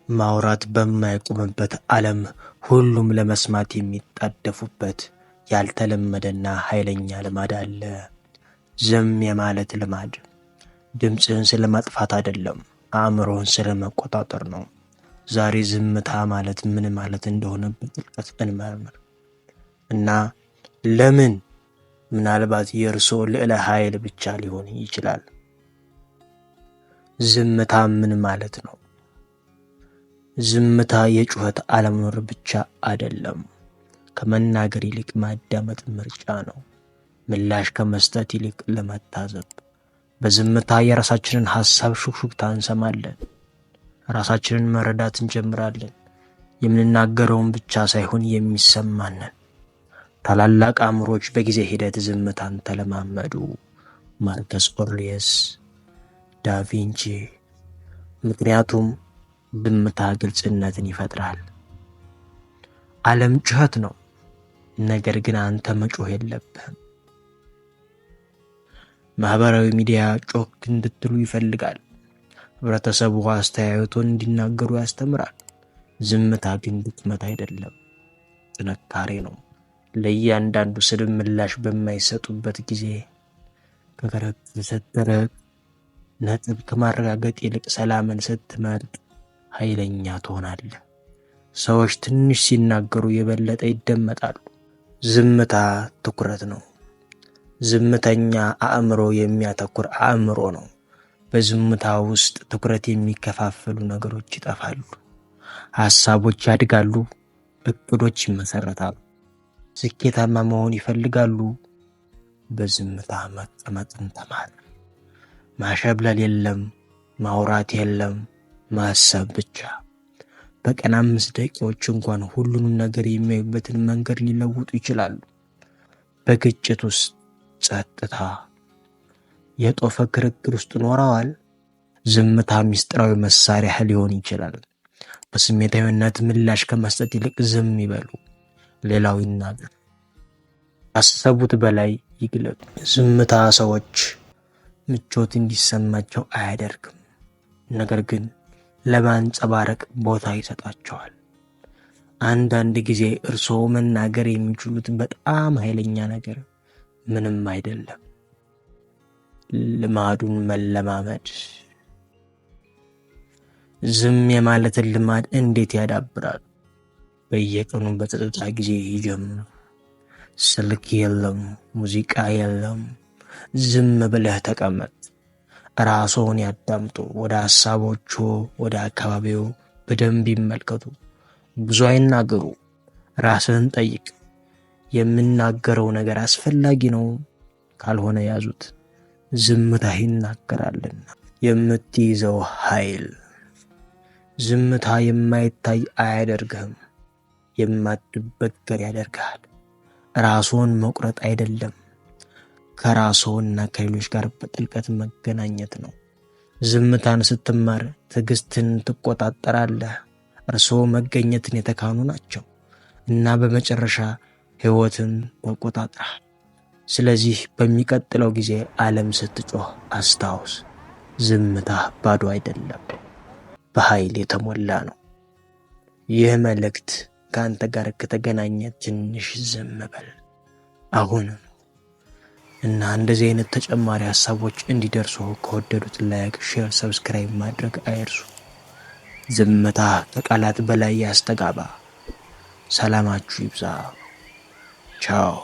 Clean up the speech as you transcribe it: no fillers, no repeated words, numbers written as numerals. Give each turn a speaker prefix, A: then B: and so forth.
A: ማውራት በማይቆምበት ዓለም ሁሉም ለመስማት የሚጣደፉበት ያልተለመደና ኃይለኛ ልማድ አለ። ዝም የማለት ልማድ ድምፅህን ስለማጥፋት አይደለም፣ አእምሮህን ስለመቆጣጠር ነው። ዛሬ ዝምታ ማለት ምን ማለት እንደሆነ በጥልቀት እንመርምር እና ለምን ምናልባት የእርስዎ ልዕለ ኃይል ብቻ ሊሆን ይችላል። ዝምታ ምን ማለት ነው? ዝምታ የጩኸት አለመኖር ብቻ አይደለም። ከመናገር ይልቅ ማዳመጥ ምርጫ ነው። ምላሽ ከመስጠት ይልቅ ለመታዘብ። በዝምታ የራሳችንን ሐሳብ ሹክሹክታ እንሰማለን። ራሳችንን መረዳት እንጀምራለን። የምንናገረውን ብቻ ሳይሆን የሚሰማንን። ታላላቅ አእምሮች በጊዜ ሂደት ዝምታን ተለማመዱ። ማርከስ ኦሬሊየስ፣ ዳቪንቺ። ምክንያቱም ዝምታ ግልጽነትን ይፈጥራል። ዓለም ጩኸት ነው፣ ነገር ግን አንተ መጮህ የለብህም። ማህበራዊ ሚዲያ ጮክ እንድትሉ ይፈልጋል። ህብረተሰቡ አስተያየቱን እንዲናገሩ ያስተምራል። ዝምታ ግን ድክመት አይደለም፣ ጥንካሬ ነው። ለእያንዳንዱ ስድብ ምላሽ በማይሰጡበት ጊዜ ከከረክር ስትርቅ፣ ነጥብ ከማረጋገጥ ይልቅ ሰላምን ስትመርጥ ኃይለኛ ትሆናለህ። ሰዎች ትንሽ ሲናገሩ የበለጠ ይደመጣሉ። ዝምታ ትኩረት ነው። ዝምተኛ አእምሮ የሚያተኩር አእምሮ ነው። በዝምታ ውስጥ ትኩረት የሚከፋፈሉ ነገሮች ይጠፋሉ። ሐሳቦች ያድጋሉ፣ እቅዶች ይመሰረታሉ። ስኬታማ መሆን ይፈልጋሉ። በዝምታ መቀመጥን ተማር። ማሸብለል የለም፣ ማውራት የለም፣ ማሰብ ብቻ። በቀን 5 ደቂቃዎች እንኳን ሁሉንም ነገር የሚያዩበትን መንገድ ሊለውጡ ይችላሉ። በግጭት ውስጥ ጸጥታ፣ የጦፈ ክርክር ውስጥ ኖረዋል። ዝምታ ምስጢራዊ መሳሪያ ሊሆን ይችላል። በስሜታዊነት ምላሽ ከመስጠት ይልቅ ዝም ይበሉ። ሌላው ይናገር፣ ካሰቡት በላይ ይግለጡ። ዝምታ ሰዎች ምቾት እንዲሰማቸው አያደርግም፣ ነገር ግን ለማንጸባረቅ ቦታ ይሰጣቸዋል። አንዳንድ ጊዜ እርስዎ መናገር የሚችሉት በጣም ኃይለኛ ነገር ምንም አይደለም። ልማዱን መለማመድ። ዝም የማለትን ልማድ እንዴት ያዳብራል? በየቀኑ በጸጥታ ጊዜ ይጀምሩ። ስልክ የለም፣ ሙዚቃ የለም። ዝም ብለህ ተቀመጥ። ራስዎን ያዳምጡ። ወደ ሐሳቦቹ፣ ወደ አካባቢው በደንብ ይመልከቱ። ብዙ አይናገሩ። ራስህን ጠይቅ። የምናገረው ነገር አስፈላጊ ነው? ካልሆነ ያዙት። ዝምታ ይናገራልና። የምትይዘው ኃይል። ዝምታ የማይታይ አያደርግህም፣ የማትበገር ያደርግሃል። ራስዎን መቁረጥ አይደለም፣ ከራስዎና ከሌሎች ጋር በጥልቀት መገናኘት ነው። ዝምታን ስትማር ትዕግስትን ትቆጣጠራለህ። እርስዎ መገኘትን የተካኑ ናቸው እና በመጨረሻ ሕይወትን ተቆጣጥረሃል። ስለዚህ በሚቀጥለው ጊዜ ዓለም ስትጮህ አስታውስ፣ ዝምታ ባዶ አይደለም፣ በኃይል የተሞላ ነው። ይህ መልእክት ከአንተ ጋር ከተገናኘ ትንሽ ዝም በል አሁንም። እና እንደዚህ አይነት ተጨማሪ ሐሳቦች እንዲደርሱ ከወደዱት ላይክ፣ ሼር፣ ሰብስክራይብ ማድረግ አይርሱ። ዝምታ ከቃላት በላይ ያስተጋባ። ሰላማችሁ ይብዛ። ቻው።